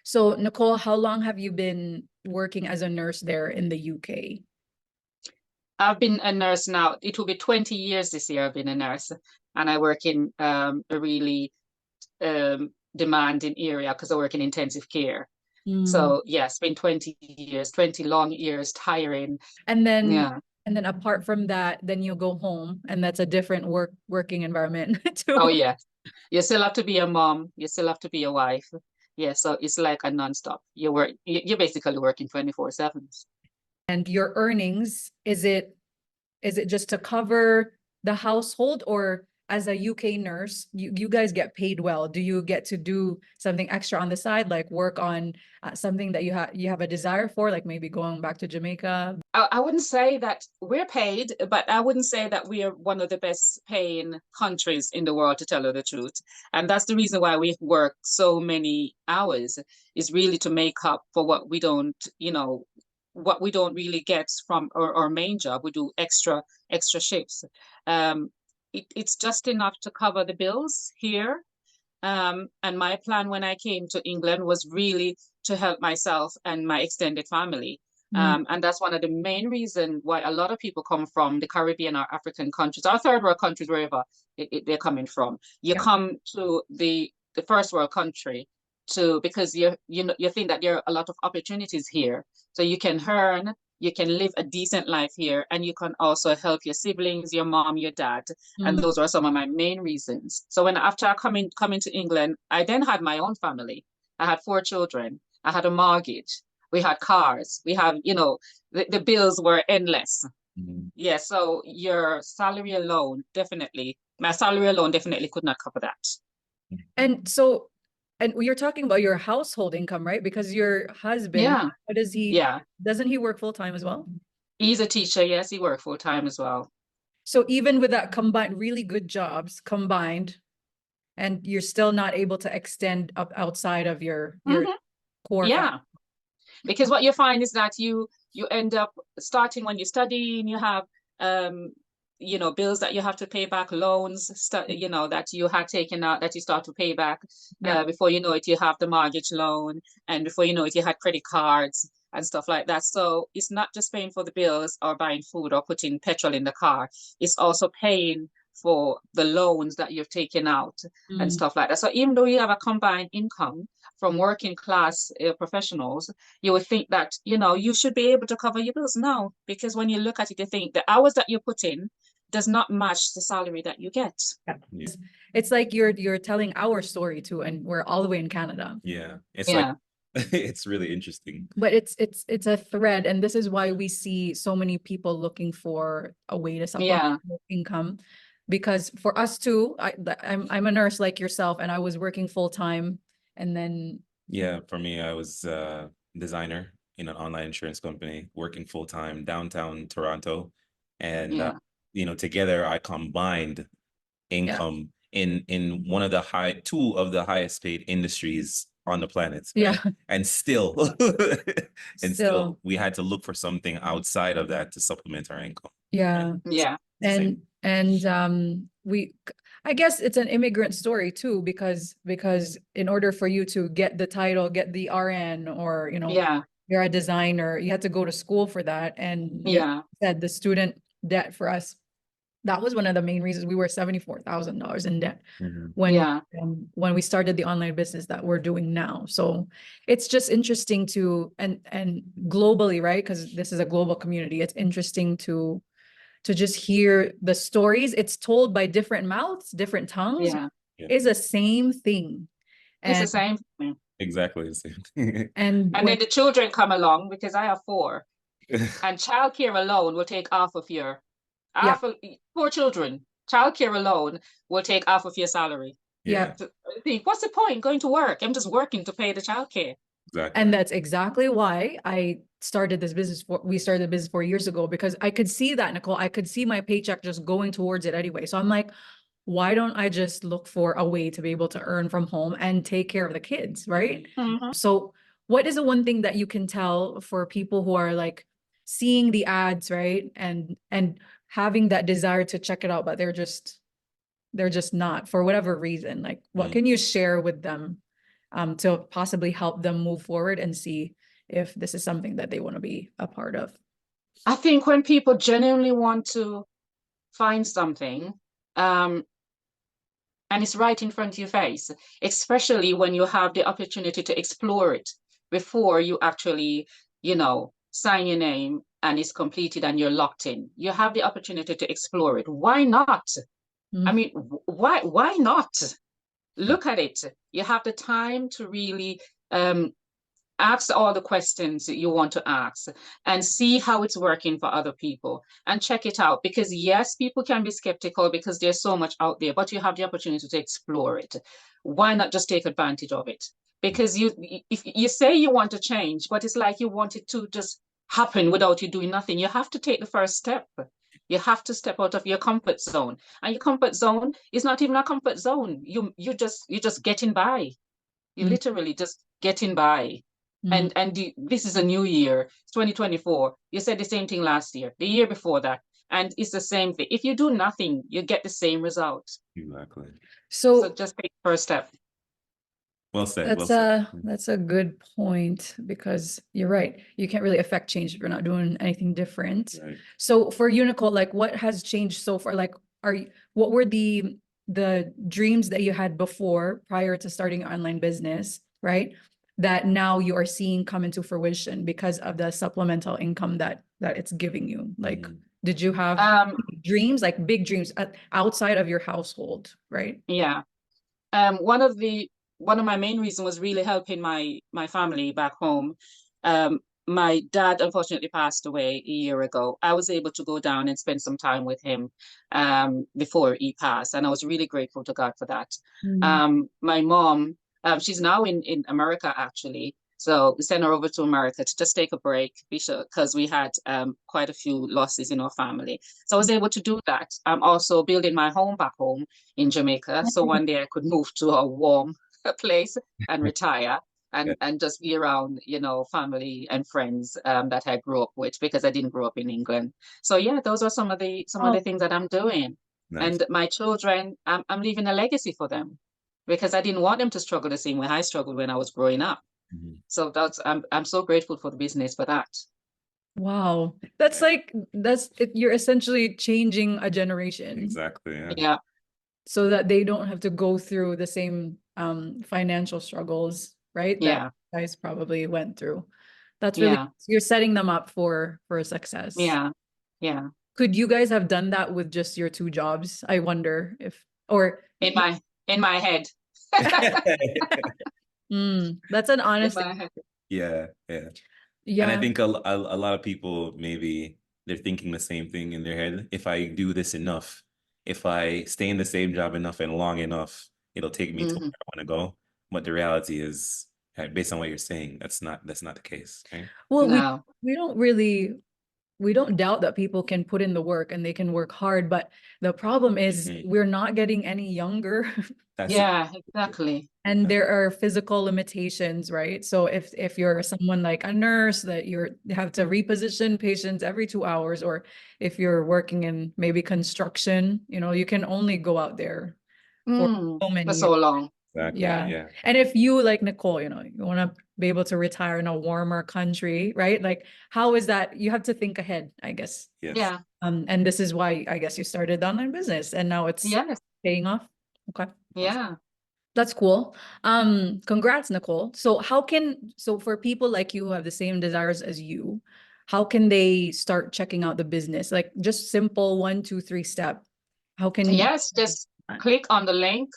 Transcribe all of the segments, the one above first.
So Nicole, how long have you been working as a nurse there in the UK? I've been a nurse now. It will be 20 years this year I've been a nurse. And I work in a really demanding area because I work in intensive care. Mm. So yes, been 20 years, 20 long years, tiring. And then Yeah. and then apart from that, then you go home and that's a different working environment Oh too. yeah. You still have to be a mom. You still have to be a wife. Yeah. So it's like a nonstop. You're basically working 24/7. And your earnings, is it just to cover the household, or as a UK nurse, you guys get paid well? Do you get to do something extra on the side, like work on something that you have a desire for, like maybe going back to Jamaica? I wouldn't say that we're paid, but I wouldn't say that we are one of the best paying countries in the world, to tell you the truth. And that's the reason why we work so many hours, is really to make up for what we don't, what we don't really get from our main job. We do extra shifts. Um, it's just enough to cover the bills here. And my plan when I came to England was really to help myself and my extended family. Mm, And that's one of the main reasons why a lot of people come from the Caribbean or African countries, or third world countries, wherever they're coming from. You yeah. come to the first world country because you think that there are a lot of opportunities here. So you can earn, you can live a decent life here, and you can also help your siblings, your mom, your dad. And Mm, those are some of my main reasons. So when after I coming to England, I then had my own family. I had 4 children. I had a mortgage. We had cars. We had, the bills were endless. Mhm. Yeah, so my salary alone definitely could not cover that. and so and you're talking about your household income, right? Because your husband, Yeah, what does he yeah. doesn't he work full time as well? He's a teacher. Yes, he worked full time as well. So even with that combined, really good jobs combined, and you're still not able to extend up outside of your Hmm. core family. Yeah, because what you find is that you end up starting when you're studying, you have um bills that you have to pay back, loans that you had taken out that you start to pay back. Yeah. Before you know it, you have the mortgage loan, and before you know it, you had credit cards and stuff like that. So it's not just paying for the bills or buying food or putting petrol in the car, it's also paying for the loans that you've taken out and Mm. stuff like that. So even though you have a combined income from working class professionals, you would think that, you should be able to cover your bills now, because when you look at it, you think the hours that you put in does not match the salary that you get. Yeah. Yeah. It's like you're telling our story too, and we're all the way in Canada. Yeah. It's like Yeah. it's really interesting. But it's a thread, and this is why we see so many people looking for a way to supplement Yeah. their income. Because for us too, I'm a nurse like yourself, and I was working full time, and then Yeah, for me, I was a designer in an online insurance company, working full time downtown Toronto, and Yeah. together I combined yeah, income in one of the two of the highest paid industries on the planet, yeah, and still, and still, still, we had to look for something outside of that to supplement our income. yeah. And Yeah. it's the same. And I guess it's an immigrant story too, because in order for you to get the title, get the RN, or Yeah. you're a designer, you had to go to school for that. And you Yeah. said the student debt for us, that was one of the main reasons we were $74,000 in debt Mhm. when Yeah. when we started the online business that we're doing now. So it's just interesting to, and globally, right? Because this is a global community. It's interesting to just hear the stories. It's told by different mouths, different tongues, Yeah. Yeah, is the same thing. It's the And same thing. exactly the same thing. and And when then the children come along, because I have 4, and childcare alone will take yeah, half of 4 children. Childcare alone will take half of your salary. yeah. Yeah, So, I think, what's the point going to work? I'm just working to pay the childcare. And exactly. that's exactly why we started the business 4 years ago, because I could see that, Nicole. I could see my paycheck just going towards it anyway. So I'm like, why don't I just look for a way to be able to earn from home and take care of the kids, right? Hmm. So what is the one thing that you can tell for people who are like seeing the ads, right? And having that desire to check it out, but they're just not, for whatever reason. Like, what Mm. can you share with them to possibly help them move forward and see if this is something that they want to be a part of? I think when people genuinely want to find something, and it's right in front of your face, especially when you have the opportunity to explore it before you actually, sign your name and it's completed and you're locked in. You have the opportunity to explore it. Why not? I mean, why not? Look at it. You have the time to really ask all the questions that you want to ask and see how it's working for other people and check it out. Because yes, people can be skeptical because there's so much out there, but you have the opportunity to explore it. Why not just take advantage of it? Because if you say you want to change, but it's like you want it to just happen without you doing nothing. You have to take the first step. You have to step out of your comfort zone. And your comfort zone is not even a comfort zone. You're just getting by. You're literally just getting by. And this is a new year, 2024. You said the same thing last year, the year before that, and it's the same thing. If you do nothing, you get the same result. Exactly. So just take the first step. Well said. Well said. That's a good point, because you're right. You can't really affect change if you're not doing anything different. Right. So for you, Nicole, like what has changed so far? Like, what were the dreams that you had before, prior to starting your online business, right? That now you are seeing come into fruition because of the supplemental income that it's giving you? Like, did you have dreams, like big dreams outside of your household, right? Yeah. One of my main reasons was really helping my family back home. My dad unfortunately passed away a year ago. I was able to go down and spend some time with him before he passed, and I was really grateful to God for that. My mom, she's now in America actually. So we sent her over to America to just take a break, because we had quite a few losses in our family. So I was able to do that. I'm also building my home back home in Jamaica. So one day I could move to a warm place and retire and just be around, family and friends that I grew up with, because I didn't grow up in England. So yeah, those are some of the things that I'm doing. Nice. And my children, I'm leaving a legacy for them, because I didn't want them to struggle the same way I struggled when I was growing up. So I'm so grateful for the business for that. Wow. You're essentially changing a generation. Exactly. Yeah. Yeah. So that they don't have to go through the same financial struggles, right? Yeah. That you guys probably went through. That's really, you're setting them up for success. Yeah. Yeah. Could you guys have done that with just your 2 jobs? I wonder if, or in my head. That's an honest. Yeah. Yeah. And I think a lot of people, maybe they're thinking the same thing in their head. If I do this enough, if I stay in the same job enough and long enough, it'll take me to where I want to go. But the reality is, based on what you're saying, that's not the case. Right? Well, No. we don't doubt that people can put in the work and they can work hard, but the problem is we're not getting any younger. Yeah, exactly. And there are physical limitations, right? So if you're someone like a nurse, that you have to reposition patients every 2 hours, or if you're working in maybe construction, you can only go out there for so many for so long. Exactly. Yeah. And if you, like Nicole, you want to be able to retire in a warmer country, right? Like, how is that? You have to think ahead, I guess. Yes. Yeah. And this is why I guess you started the online business, and now it's paying off. Okay. Yeah. That's cool. Congrats, Nicole. So for people like you who have the same desires as you, how can they start checking out the business? Like, just simple 1, 2, 3 step. How can just click on the link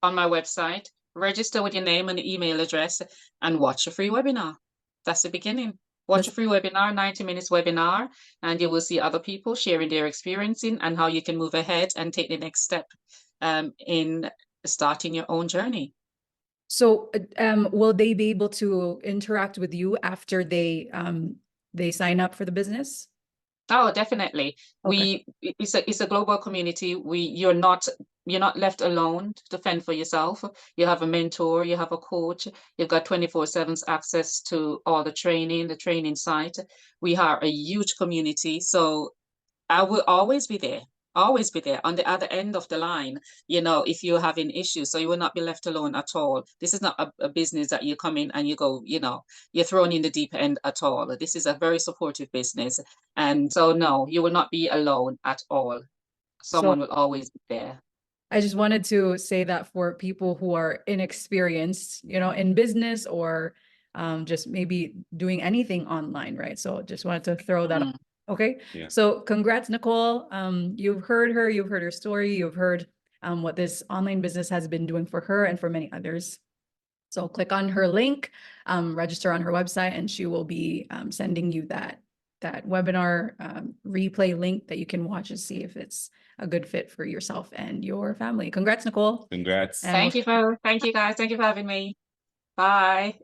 on my website, register with your name and email address, and watch a free webinar. That's the beginning. Watch a free webinar, 90 minutes webinar, and you will see other people sharing their experiencing and how you can move ahead and take the next step in starting your own journey. So will they be able to interact with you after they sign up for the business? Oh, definitely. Okay. It's a global community. You're not left alone to fend for yourself. You have a mentor, you have a coach, you've got 24/7 access to all the training site. We are a huge community, so I will always be there. always be there on the other end of the line, you know, if you're having issues. So you will not be left alone at all. This is not a business that you come in and you go, you know, you're thrown in the deep end at all. This is a very supportive business. And so, no, you will not be alone at all. So Someone will always be there. I just wanted to say that for people who are inexperienced, you know, in business or just maybe doing anything online, right? So just wanted to throw that up. Okay. Yeah. So congrats, Nicole. You've heard her, you've heard her story, you've heard what this online business has been doing for her and for many others. So click on her link, register on her website, and she will be sending you that webinar replay link that you can watch and see if it's a good fit for yourself and your family. Congrats, Nicole. Congrats. And Thank you guys. Thank you for having me. Bye.